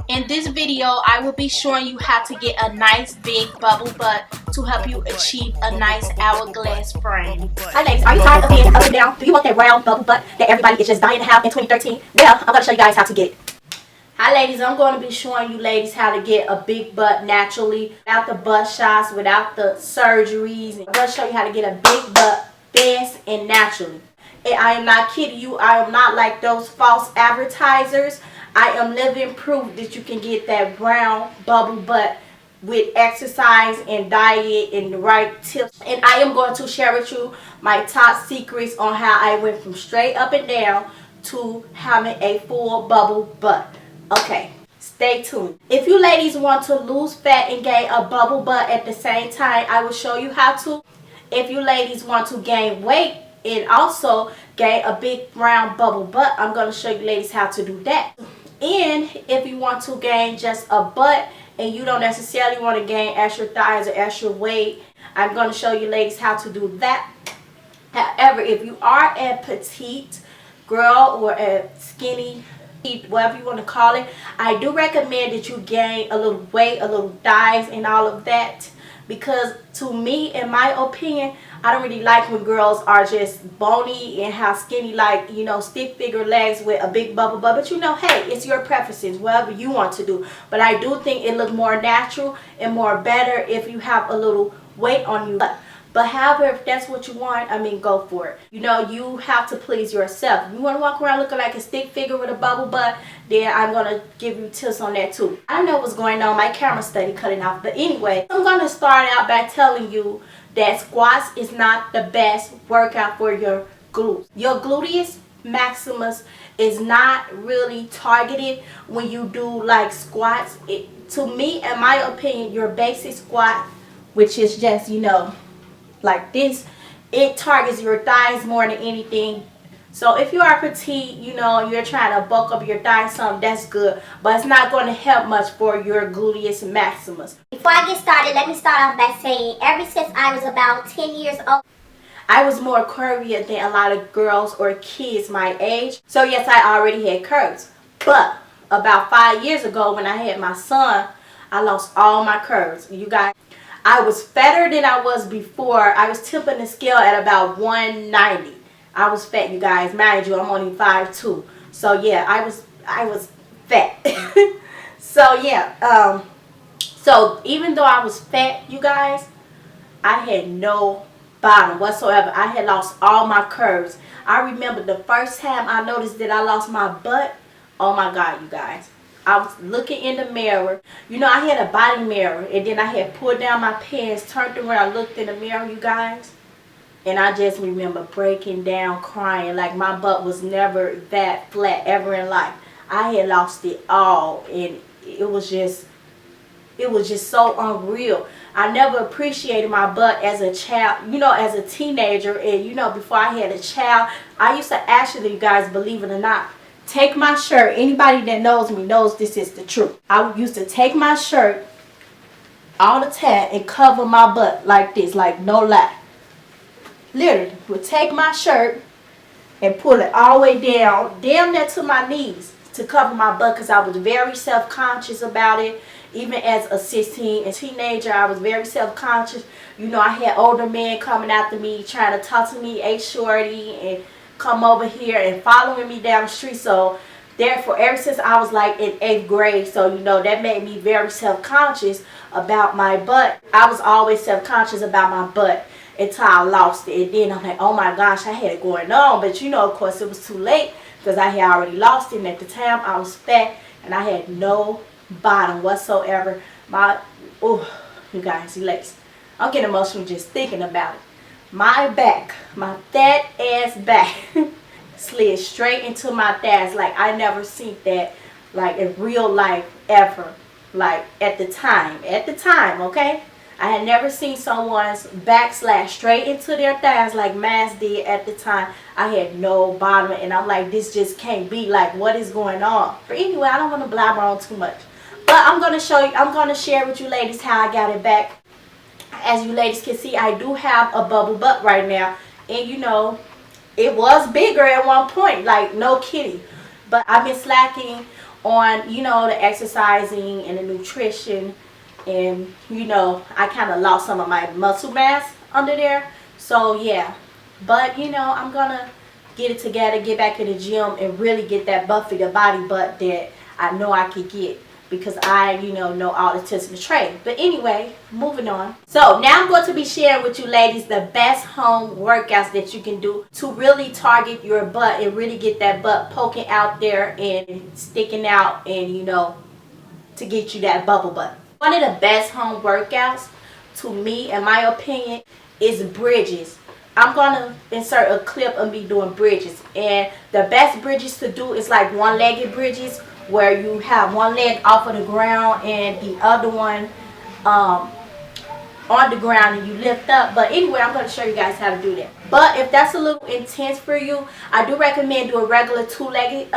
In this video, I will be showing you how to get a nice big bubble butt to help you achieve a nice hourglass frame. Hi ladies, are you tired of being up and down? Do you want that round bubble butt that everybody is just dying to have in 2013? Well, I'm going to show you guys how to get it. Hi ladies, I'm going to be showing you ladies how to get a big butt naturally, without the butt shots, without the surgeries. I'm going to show you how to get a big butt fast and naturally. And I am not kidding you, I am not like those false advertisers. I am living proof that you can get that round bubble butt with exercise and diet and the right tips. And I am going to share with you my top secrets on how I went from straight up and down to having a full bubble butt. Okay, stay tuned. If you ladies want to lose fat and gain a bubble butt at the same time, I will show you how to. If you ladies want to gain weight and also gain a big round bubble butt, I'm going to show you ladies how to do that. And if you want to gain just a butt and you don't necessarily want to gain extra thighs or extra weight, I'm going to show you ladies how to do that. However, if you are a petite girl or a skinny, whatever you want to call it, I do recommend that you gain a little weight, a little thighs and all of that, because to me, in my opinion, I don't really like when girls are just bony and have skinny, like, you know, stick figure legs with a big bubble butt. But you know, hey, it's your preferences, whatever you want to do. But I do think it looks more natural and more better if you have a little weight on you. But however, if that's what you want, I mean, go for it. You know, you have to please yourself. If you want to walk around looking like a stick figure with a bubble butt, then I'm going to give you tips on that too. I don't know what's going on. My camera study cutting off. But anyway, I'm going to start out by telling you that squats is not the best workout for your glutes. Your gluteus maximus is not really targeted when you do like squats. To me, in my opinion, your basic squat, which is just, you know, like this, it targets your thighs more than anything. So if you are petite, you know, you're trying to bulk up your thighs some, that's good, but it's not going to help much for your gluteus maximus. Before I get started, let me start off by saying, ever since I was about 10 years old, I was more curvier than a lot of girls or kids my age. So yes, I already had curves. But about 5 years ago when I had my son, I lost all my curves. You guys, I was fatter than I was before. I was tipping the scale at about 190. I was fat, you guys. Mind you, I'm only 5'2". So yeah, I was fat. So yeah, so even though I was fat, you guys, I had no bottom whatsoever. I had lost all my curves. I remember the first time I noticed that I lost my butt. Oh my God, you guys. I was looking in the mirror. You know, I had a body mirror, and then I had pulled down my pants, turned around, looked in the mirror, you guys. And I just remember breaking down, crying, like my butt was never that flat ever in life. I had lost it all, and it was just so unreal. I never appreciated my butt as a child, you know, as a teenager. And, you know, before I had a child, I used to actually, you guys, believe it or not, take my shirt. Anybody that knows me knows this is the truth. I used to take my shirt all the time and cover my butt like this, like no lie. Literally, would take my shirt and pull it all the way down, damn near to my knees, to cover my butt, because I was very self-conscious about it. Even as a 16 and teenager, I was very self-conscious. You know, I had older men coming after me, trying to talk to me, hey shorty, and come over here and following me down the street. So therefore, ever since I was like in 8th grade, so you know, that made me very self-conscious about my butt. I was always self-conscious about my butt until I lost it. And then I'm like, oh my gosh, I had it going on. But you know, of course, it was too late because I had already lost it. And at the time, I was fat and I had no bottom whatsoever. Oh, you guys, legs. I'm getting emotional just thinking about it. My back, my fat ass back slid straight into my thighs. Like I never seen that like in real life ever. Like at the time, okay? I had never seen someone's back slide straight into their thighs like mine did at the time. I had no bottom, and I'm like, this just can't be. Like, what is going on? But anyway, I don't want to blabber on too much. But I'm going to share with you ladies how I got it back. As you ladies can see, I do have a bubble butt right now. And you know, it was bigger at one point, like no kidding. But I've been slacking on, you know, the exercising and the nutrition. And, you know, I kind of lost some of my muscle mass under there. So, yeah. But, you know, I'm going to get it together, get back in the gym, and really get that buffy the body butt that I know I could get, because I, you know all the tips of the trade. But anyway, moving on. So now I'm going to be sharing with you ladies the best home workouts that you can do to really target your butt and really get that butt poking out there and sticking out, and, you know, to get you that bubble butt. One of the best home workouts, to me, in my opinion, is bridges. I'm going to insert a clip of me doing bridges. And the best bridges to do is like one-legged bridges, where you have one leg off of the ground and the other one on the ground, and you lift up. But anyway, I'm going to show you guys how to do that. But if that's a little intense for you, I do recommend doing regular two-legged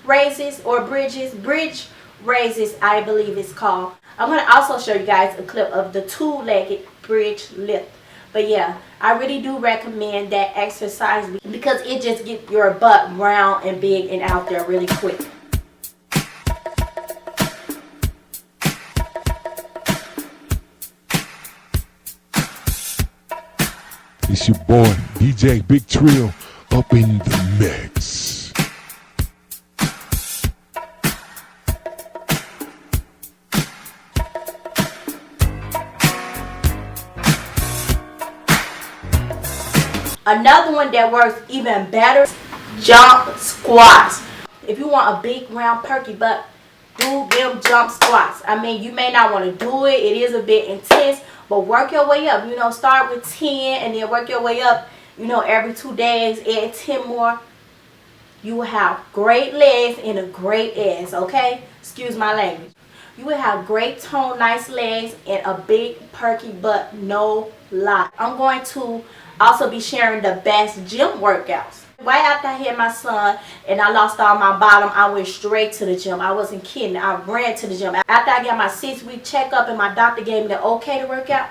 raises or bridges. Bridge raises, I believe it's called. I'm going to also show you guys a clip of the two-legged bridge lift. But yeah, I really do recommend that exercise because it just gets your butt round and big and out there really quick. It's your boy, DJ Big Trill, up in the mix. Another one that works even better, jump squats. If you want a big round perky butt, do them jump squats. I mean, you may not want to do it. It is a bit intense, but work your way up. You know, start with 10 and then work your way up. You know, every 2 days, add 10 more. You will have great legs and a great ass, okay? Excuse my language. You will have great tone, nice legs, and a big perky butt, no lie. I'm going to also be sharing the best gym workouts. Right after I had my son and I lost all my bottom, I went straight to the gym. I wasn't kidding. I ran to the gym. After I got my 6-week checkup and my doctor gave me the okay to work out,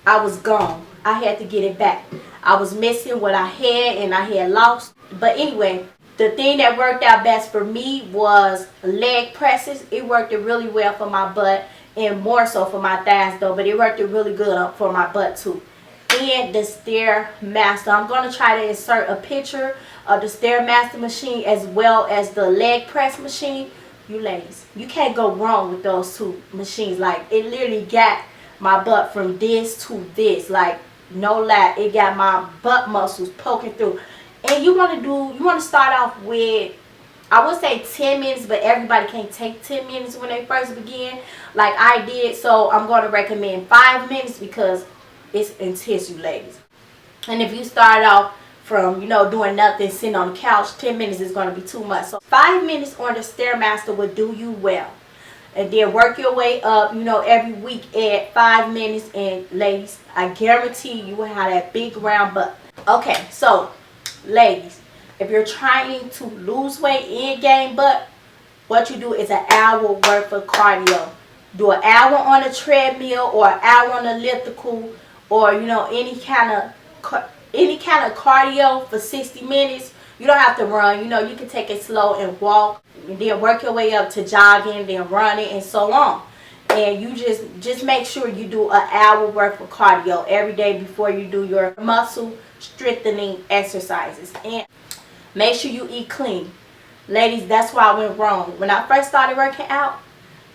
I was gone. I had to get it back. I was missing what I had and I had lost. But anyway, the thing that worked out best for me was leg presses. It worked really well for my butt, and more so for my thighs though, but it worked really good for my butt too. And the Stairmaster. I'm going to try to insert a picture of the Stairmaster machine as well as the leg press machine. You ladies, you can't go wrong with those two machines. Like, it literally got my butt from this to this. Like, no lie, it got my butt muscles poking through. And you want to start off with, I would say 10 minutes, but everybody can't take 10 minutes when they first begin like I did. So I'm going to recommend 5 minutes because it's intense, you ladies. And if you start off from, you know, doing nothing, sitting on the couch, 10 minutes is going to be too much. So 5 minutes on the Stairmaster will do you well. And then work your way up, you know, every week at 5 minutes. And ladies, I guarantee you will have that big round butt. Okay, so ladies, if you're trying to lose weight and gain butt, what you do is an hour worth of cardio. Do an hour on a treadmill or an hour on the elliptical, or, you know, any kind of cardio for 60 minutes. You don't have to run. You know, you can take it slow and walk, and then work your way up to jogging, then running, and so on. And you just make sure you do an hour worth of cardio every day before you do your muscle strengthening exercises. And make sure you eat clean. Ladies, that's why I went wrong. When I first started working out,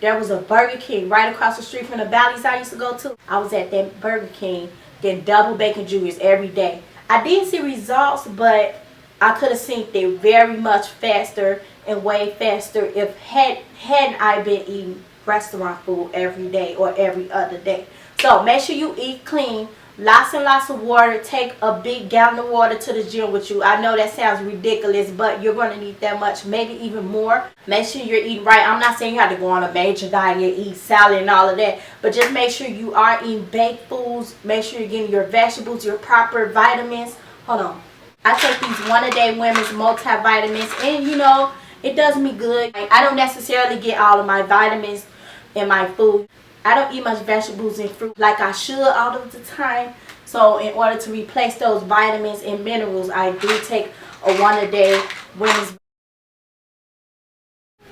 there was a Burger King right across the street from the Bally's I used to go to. I was at that Burger King getting double bacon juniors every day. I did see results, but I could have seen it very much faster and way faster if hadn't I been eating restaurant food every day or every other day. So make sure you eat clean. Lots and lots of water. Take a big gallon of water to the gym with you. I know that sounds ridiculous, but you're going to need that much, maybe even more. Make sure you're eating right. I'm not saying you have to go on a major diet and eat salad and all of that, but just make sure you are eating baked foods. Make sure you're getting your vegetables, your proper vitamins. Hold on. I take these one-a-day women's multivitamins, and you know, it does me good. I don't necessarily get all of my vitamins in my food. I don't eat much vegetables and fruit like I should all of the time. So in order to replace those vitamins and minerals, I do take a one-a-day women's.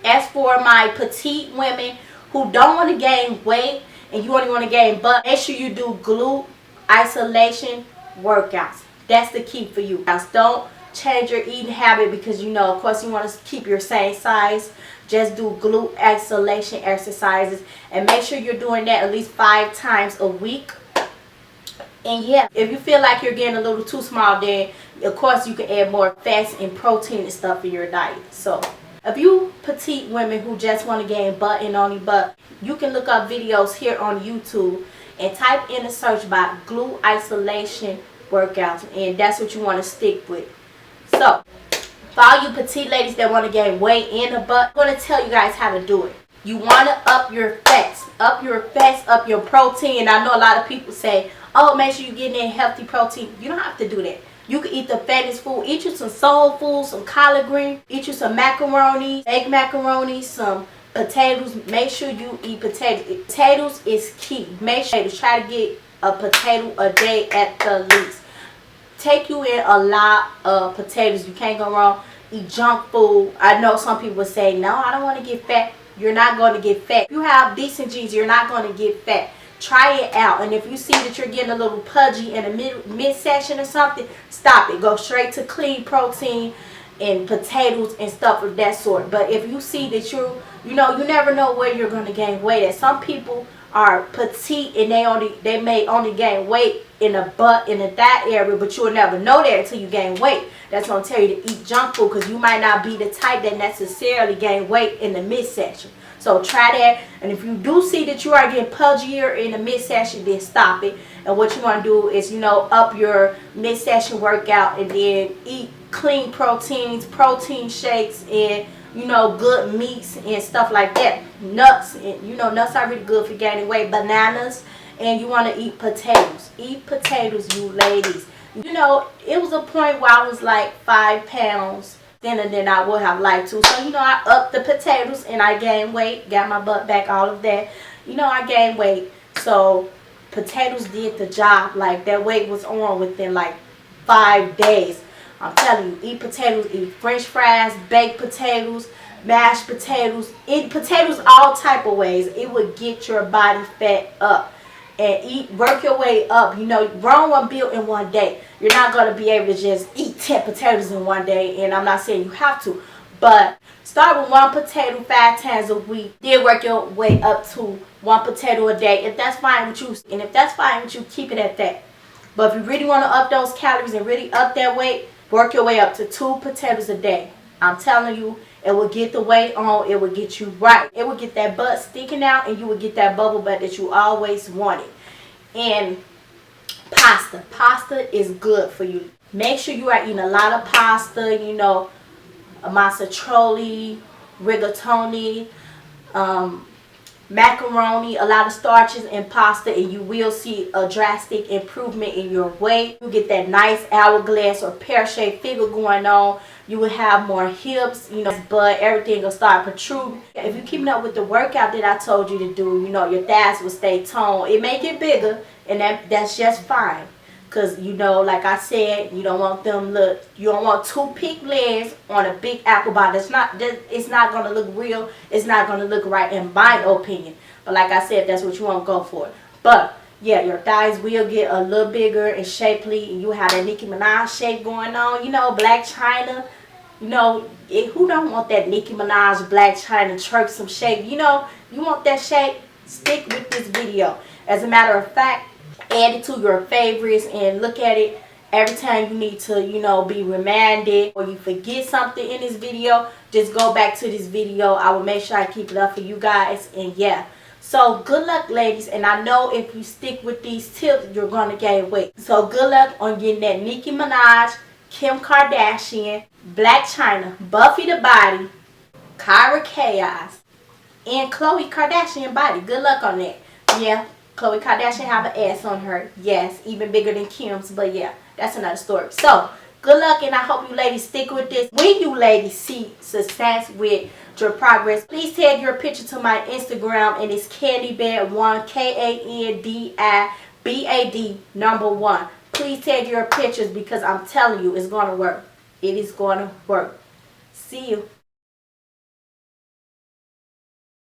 As for my petite women who don't want to gain weight and you only want to gain butt, make sure you do glute isolation workouts. That's the key for you. Don't change your eating habit because of course you want to keep your same size. Just do glute isolation exercises and make sure you're doing that at least 5 times a week. And yeah, if you feel like you're getting a little too small, then of course you can add more fats and protein and stuff in your diet. So if you petite women who just want to gain butt and only butt, you can look up videos here on YouTube and type in the search box glute isolation workouts, and that's what you want to stick with. So for all you petite ladies that want to gain weight in the butt, I'm going to tell you guys how to do it. You want to up your fats, up your protein. And I know a lot of people say, oh, make sure you're getting in healthy protein. You don't have to do that. You can eat the fattest food. Eat you some soul food, some collard green. Eat you some macaroni, egg macaroni, some potatoes. Make sure you eat potatoes. Potatoes is key. Make sure you try to get a potato a day at the least. Take you in a lot of potatoes. You can't go wrong. Eat junk food. I know some people say, no, I don't want to get fat. You're not going to get fat. If you have decent genes, you're not going to get fat. Try it out, and if you see that you're getting a little pudgy in the midsection or something, stop it. Go straight to clean protein and potatoes and stuff of that sort. But if you see that you never know where you're going to gain weight at. Some people are petite and they may only gain weight in the butt, in the thigh area, but you'll never know that until you gain weight. That's going to tell you to eat junk food because you might not be the type that necessarily gain weight in the midsection. So try that, and if you do see that you are getting pudgier in the midsection, then stop it. And what you want to do is, up your midsection workout and then eat clean proteins, protein shakes, and good meats and stuff like that. Nuts, and nuts are really good for gaining weight. Bananas, and you want to eat potatoes. Eat potatoes, you ladies. It was a point where I was like 5 pounds thinner than I would have liked to. So, I upped the potatoes and I gained weight, got my butt back, all of that. I gained weight. So, potatoes did the job. Like, that weight was on within like 5 days. I'm telling you, eat potatoes, eat french fries, baked potatoes, mashed potatoes. Eat potatoes all type of ways. It would get your body fat up. And work your way up. Rome wasn't built in one day. You're not going to be able to just eat 10 potatoes in one day. And I'm not saying you have to. But start with 1 potato 5 times a week. Then work your way up to 1 potato a day. If that's fine with you. And if that's fine with you, keep it at that. But if you really want to up those calories and really up that weight, work your way up to 2 potatoes a day. I'm telling you, it will get the weight on. It will get you right. It will get that butt sticking out, and you will get that bubble butt that you always wanted. And pasta. Pasta is good for you. Make sure you are eating a lot of pasta. Mazzaroli, rigatoni, macaroni, a lot of starches in pasta, and you will see a drastic improvement in your weight. You get that nice hourglass or pear-shaped figure going on. You will have more hips, butt, everything will start protruding. If you're keeping up with the workout that I told you to do, your thighs will stay toned. It may get bigger, and that's just fine. Because, like I said, you don't want you don't want 2 pink legs on a big apple bottom. It's not going to look real. It's not going to look right in my opinion. But like I said, that's what you want to go for. But, yeah, your thighs will get a little bigger and shapely. And you have that Nicki Minaj shape going on. Black China. Who don't want that Nicki Minaj, Black China, Turk some shape? You want that shape? Stick with this video. As a matter of fact, add it to your favorites and look at it every time you need to, be reminded or you forget something in this video. Just go back to this video. I will make sure I keep it up for you guys. And yeah. So good luck, ladies. And I know if you stick with these tips, you're going to gain weight. So good luck on getting that Nicki Minaj, Kim Kardashian, Black China, Buffy the Body, Kyra Chaos, and Khloe Kardashian body. Good luck on that. Yeah, Khloe Kardashian have an ass on her. Yes, even bigger than Kim's. But yeah, that's another story. So, good luck, and I hope you ladies stick with this. When you ladies see success with your progress, please tag your picture to my Instagram, and it's CandyBad1, KandyBad1. Please tag your pictures because I'm telling you, it's going to work. It is going to work. See you.